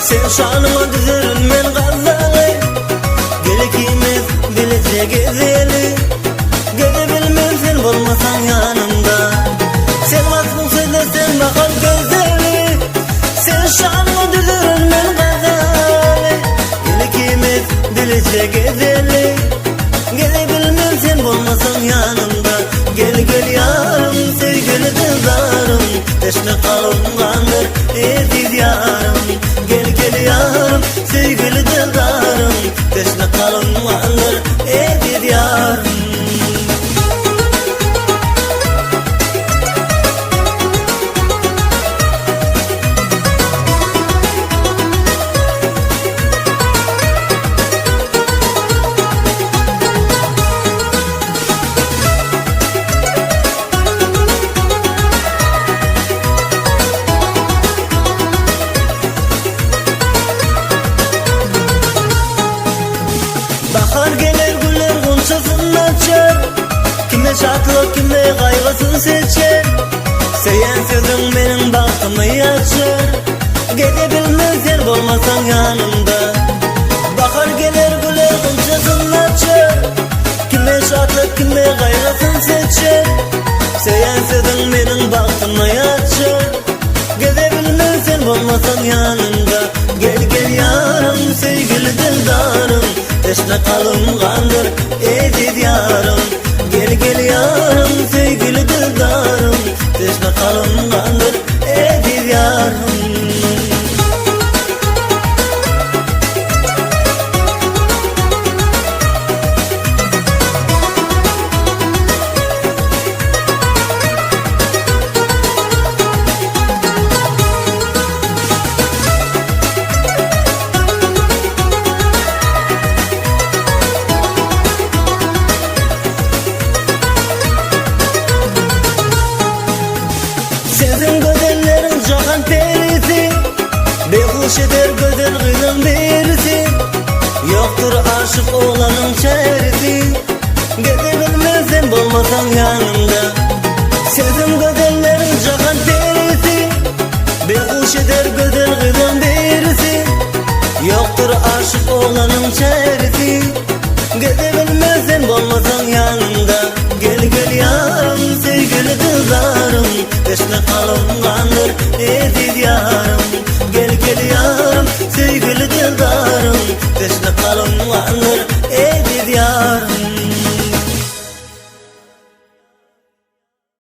Sen şanıma düzürün men gazalı, gelikimiz bilece gezeli. Gezebilmem sen bolmasan yanımda. Sen vasfın söylesen bakal gözeli. Sen şanıma düzürün men gazalı, gelikimiz bilece gezeli. Gezebilmem sen bolmasan yanımda. Gel gel yarım sevgili kızlarım, teşne kalıngandır eziz yarım. Gel gel yarım sevgili kızlarım, teşne kalıngandır eziz yarım. Bahar gelir güller gonçasını açar, kime şatlık kime kaygısını seçer. Seyen sözün benim bahtımı açar, gidebilmez yer bolmasan yanımda. Bahar gelir güller gonçasını açar, kime şatlık kime kaygısını seçer. Seyen sözün benim bahtımı açar, gidebilmez yer bolmasan yanımda. Gel gel yarım sevgili dildarım, teşne kalıngandır eziz yarım. Gel gel yarım sevgili dildarım, teşne kalıngandır eziz yarım. Sizin gözellerin cahan perisi, behuş eder gözel gülün birisi. Yoktur aşık oğlanın çerisi, gidebilmezsen bolmasan yanımda. Sizin gözellerin cahan perisi, behuş eder gözel gülün birisi. Yoktur aşık oğlanın çerisi, gidebilmezsen bolmasan yanımda. Gel gel yarım sevgili kızlarım, teşne kalıngandır eziz yarım. Gel gel yarım sevgili kızlarım, teşne kalıngandır eziz